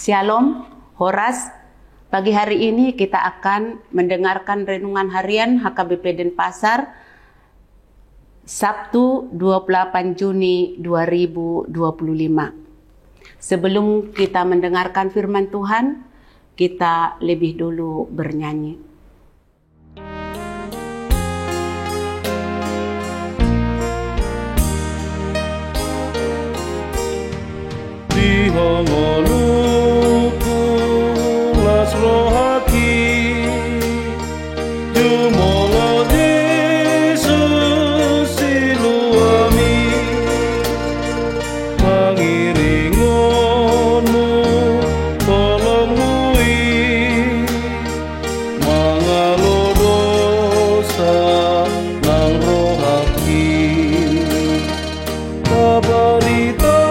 Shalom, Horas. Pagi hari ini kita akan mendengarkan renungan harian HKBP Denpasar Sabtu 28 Juni 2025. Sebelum kita mendengarkan firman Tuhan, kita lebih dulu bernyanyi. Di hongoluku las rohaki jumolo Yesus siluami mangiringonmu tolongmui mangalo dosa nang rohaki kabarita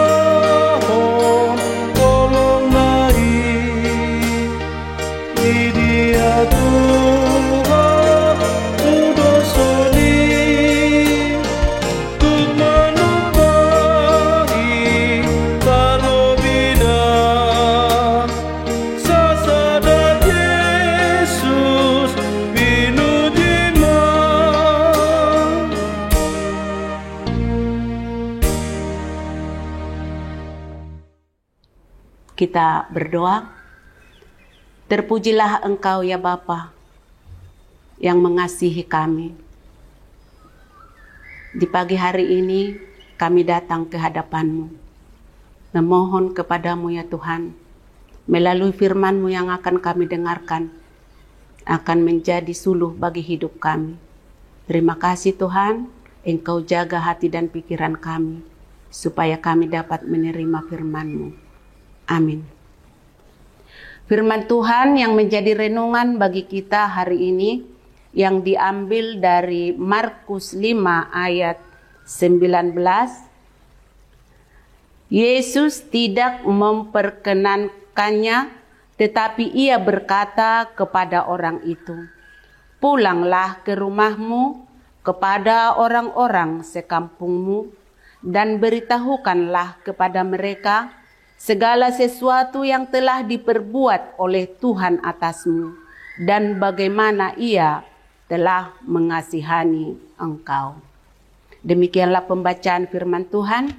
Kita berdoa. Terpujilah Engkau ya Bapa yang mengasihi kami. Di pagi hari ini kami datang ke hadapan-Mu, memohon kepadamu ya Tuhan, melalui firman-Mu yang akan kami dengarkan, akan menjadi suluh bagi hidup kami. Terima kasih Tuhan, Engkau jaga hati dan pikiran kami, supaya kami dapat menerima firman-Mu. Amin. Firman Tuhan yang menjadi renungan bagi kita hari ini yang diambil dari Markus 5 ayat 19. Yesus tidak memperkenankannya, tetapi ia berkata kepada orang itu, "Pulanglah ke rumahmu kepada orang-orang sekampungmu dan beritahukanlah kepada mereka segala sesuatu yang telah diperbuat oleh Tuhan atasmu dan bagaimana Ia telah mengasihani engkau." Demikianlah pembacaan firman Tuhan.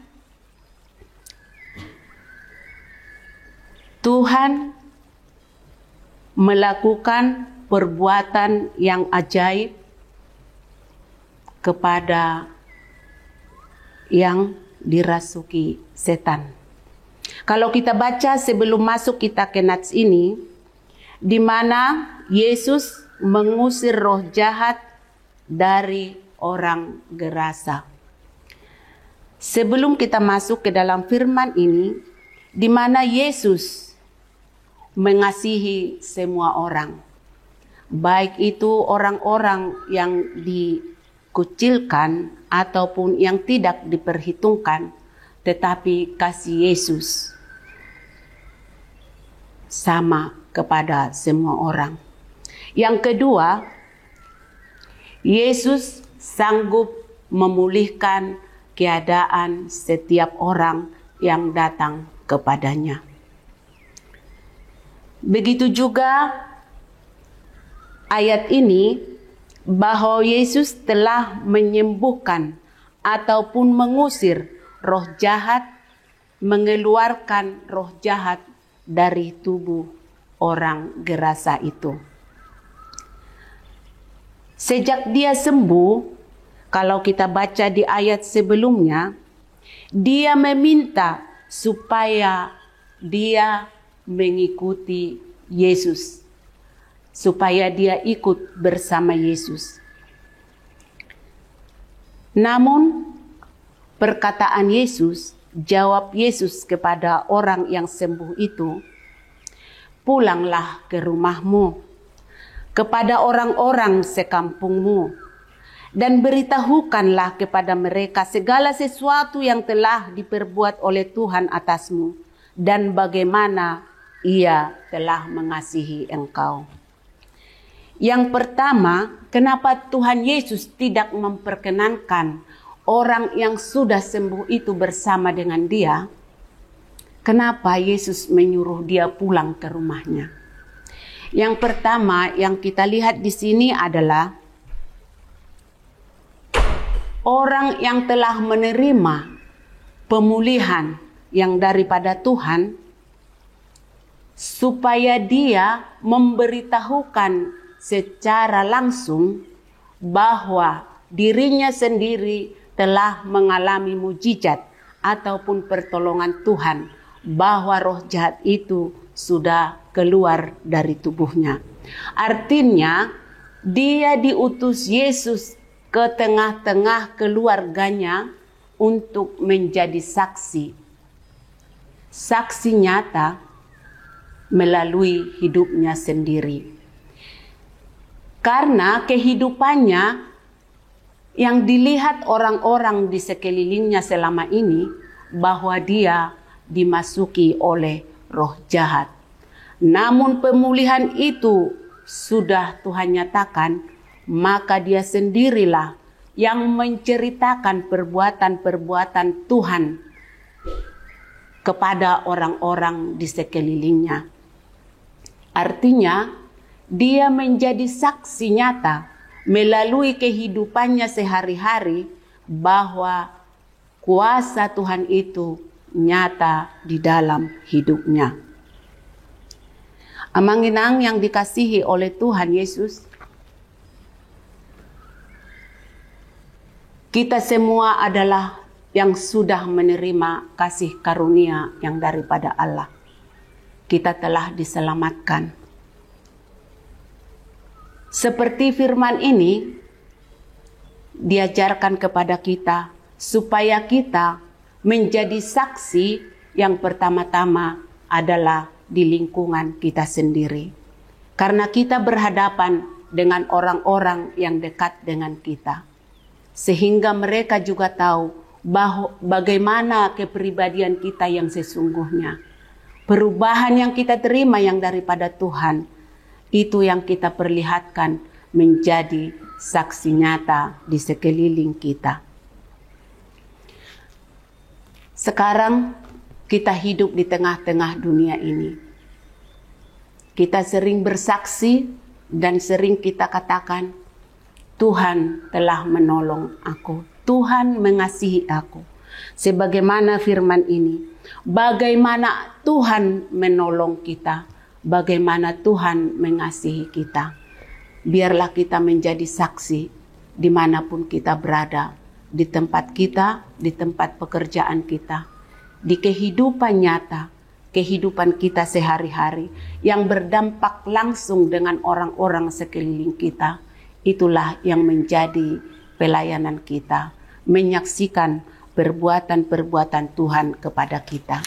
Tuhan melakukan perbuatan yang ajaib kepada yang dirasuki setan. Kalau kita baca sebelum masuk kita ke nats ini, di mana Yesus mengusir roh jahat dari orang gerasa. Sebelum kita masuk ke dalam firman ini, di mana Yesus mengasihi semua orang, baik itu orang-orang yang dikucilkan ataupun yang tidak diperhitungkan, tetapi kasih Yesus sama kepada semua orang. Yang kedua, Yesus sanggup memulihkan keadaan setiap orang yang datang kepadanya. Begitu juga ayat ini bahwa Yesus telah menyembuhkan ataupun mengusir roh jahat, mengeluarkan roh jahat dari tubuh orang gerasa itu. Sejak dia sembuh, kalau kita baca di ayat sebelumnya, dia meminta supaya dia mengikuti Yesus, supaya dia ikut bersama Yesus. Namun, perkataan Yesus, jawab Yesus kepada orang yang sembuh itu, "Pulanglah ke rumahmu, kepada orang-orang sekampungmu, dan beritahukanlah kepada mereka segala sesuatu yang telah diperbuat oleh Tuhan atasmu, dan bagaimana Ia telah mengasihi engkau." Yang pertama, kenapa Tuhan Yesus tidak memperkenankan orang yang sudah sembuh itu bersama dengan dia? Kenapa Yesus menyuruh dia pulang ke rumahnya? Yang pertama yang kita lihat di sini adalah orang yang telah menerima pemulihan yang daripada Tuhan, supaya dia memberitahukan secara langsung bahwa dirinya sendiri telah mengalami mujizat ataupun pertolongan Tuhan, bahwa roh jahat itu sudah keluar dari tubuhnya. Artinya dia diutus Yesus ke tengah-tengah keluarganya untuk menjadi saksi nyata melalui hidupnya sendiri. Karena kehidupannya yang dilihat orang-orang di sekelilingnya selama ini, bahwa dia dimasuki oleh roh jahat. Namun pemulihan itu sudah Tuhan nyatakan, maka dia sendirilah yang menceritakan perbuatan-perbuatan Tuhan kepada orang-orang di sekelilingnya. Artinya, dia menjadi saksi nyata melalui kehidupannya sehari-hari bahwa kuasa Tuhan itu nyata di dalam hidupnya. Amanginang yang dikasihi oleh Tuhan Yesus, kita semua adalah yang sudah menerima kasih karunia yang daripada Allah. Kita telah diselamatkan. Seperti firman ini diajarkan kepada kita supaya kita menjadi saksi yang pertama-tama adalah di lingkungan kita sendiri. Karena kita berhadapan dengan orang-orang yang dekat dengan kita. Sehingga mereka juga tahu bagaimana kepribadian kita yang sesungguhnya. Perubahan yang kita terima yang daripada Tuhan, itu yang kita perlihatkan menjadi saksi nyata di sekeliling kita. Sekarang kita hidup di tengah-tengah dunia ini. Kita sering bersaksi dan sering kita katakan, Tuhan telah menolong aku. Tuhan mengasihi aku. Sebagaimana firman ini. Bagaimana Tuhan menolong kita. Bagaimana Tuhan mengasihi kita. Biarlah kita menjadi saksi dimanapun kita berada. Di tempat kita, di tempat pekerjaan kita. Di kehidupan nyata. Kehidupan kita sehari-hari. Yang berdampak langsung dengan orang-orang sekeliling kita. Itulah yang menjadi pelayanan kita, menyaksikan perbuatan-perbuatan Tuhan kepada kita.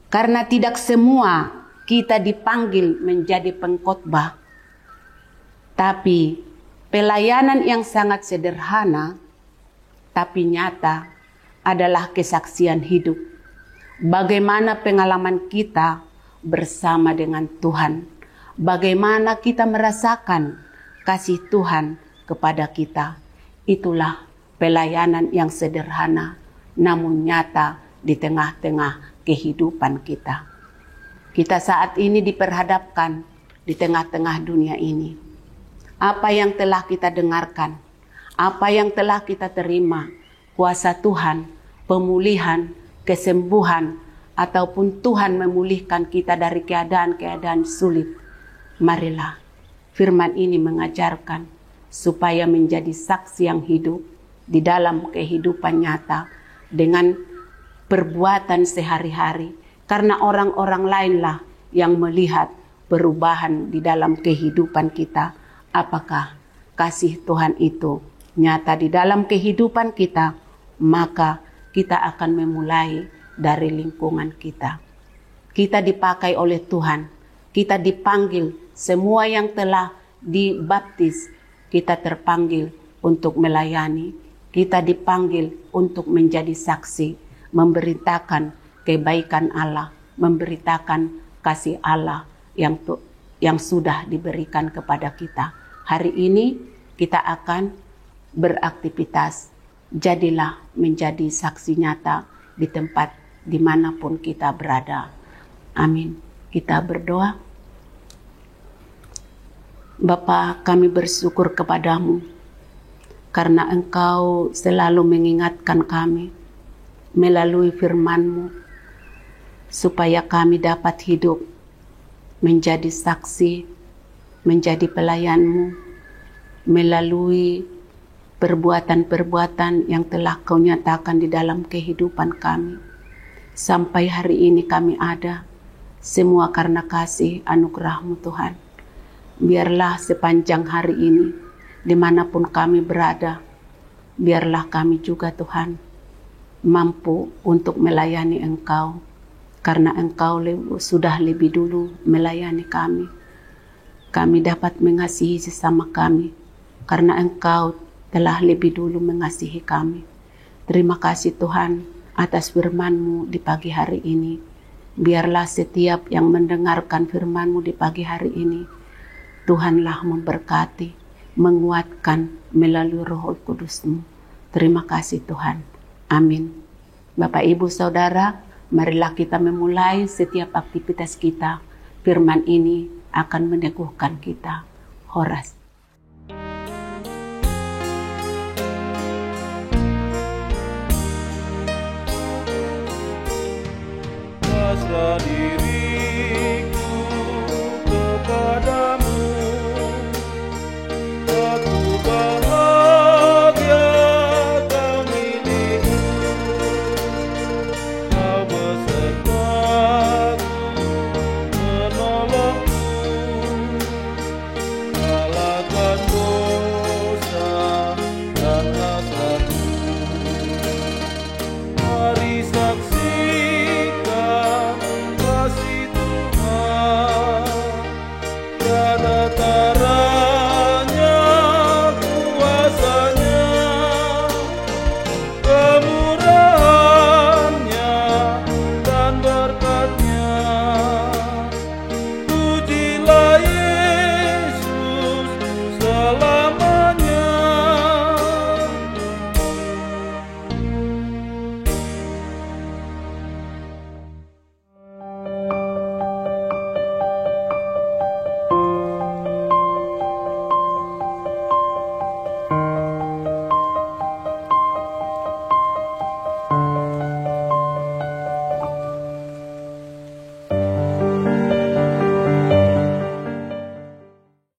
Karena tidak semua kita dipanggil menjadi pengkhotbah, tapi pelayanan yang sangat sederhana, tapi nyata adalah kesaksian hidup. Bagaimana pengalaman kita bersama dengan Tuhan, bagaimana kita merasakan kasih Tuhan kepada kita. Itulah pelayanan yang sederhana namun nyata di tengah-tengah kehidupan kita. Kita saat ini diperhadapkan di tengah-tengah dunia ini. Apa yang telah kita dengarkan, apa yang telah kita terima, kuasa Tuhan, pemulihan, kesembuhan, ataupun Tuhan memulihkan kita dari keadaan-keadaan sulit. Marilah firman ini mengajarkan supaya menjadi saksi yang hidup di dalam kehidupan nyata dengan perbuatan sehari-hari. Karena orang-orang lainlah yang melihat perubahan di dalam kehidupan kita. Apakah kasih Tuhan itu nyata di dalam kehidupan kita, maka kita akan memulai dari lingkungan kita. Kita dipakai oleh Tuhan, kita dipanggil. Semua yang telah dibaptis, kita terpanggil untuk melayani. Kita dipanggil untuk menjadi saksi, memberitakan kebaikan Allah, memberitakan kasih Allah yang sudah diberikan kepada kita. Hari ini kita akan beraktivitas. Jadilah menjadi saksi nyata di tempat dimanapun kita berada. Amin. Kita berdoa. Bapa, kami bersyukur kepadamu karena Engkau selalu mengingatkan kami melalui firman-Mu supaya kami dapat hidup menjadi saksi, menjadi pelayan-Mu melalui perbuatan-perbuatan yang telah Kau nyatakan di dalam kehidupan kami. Sampai hari ini kami ada, semua karena kasih anugerah-Mu Tuhan. Biarlah sepanjang hari ini, dimanapun kami berada, biarlah kami juga Tuhan, mampu untuk melayani Engkau, karena Engkau sudah lebih dulu melayani kami. Kami dapat mengasihi sesama kami, karena Engkau telah lebih dulu mengasihi kami. Terima kasih Tuhan atas firman-Mu di pagi hari ini. Biarlah setiap yang mendengarkan firman-Mu di pagi hari ini, Tuhanlah memberkati, menguatkan melalui Roh Kudus-Mu. Terima kasih Tuhan. Amin. Bapak, Ibu, Saudara, marilah kita memulai setiap aktivitas kita. Firman ini akan meneguhkan kita. Horas. Pasrah diri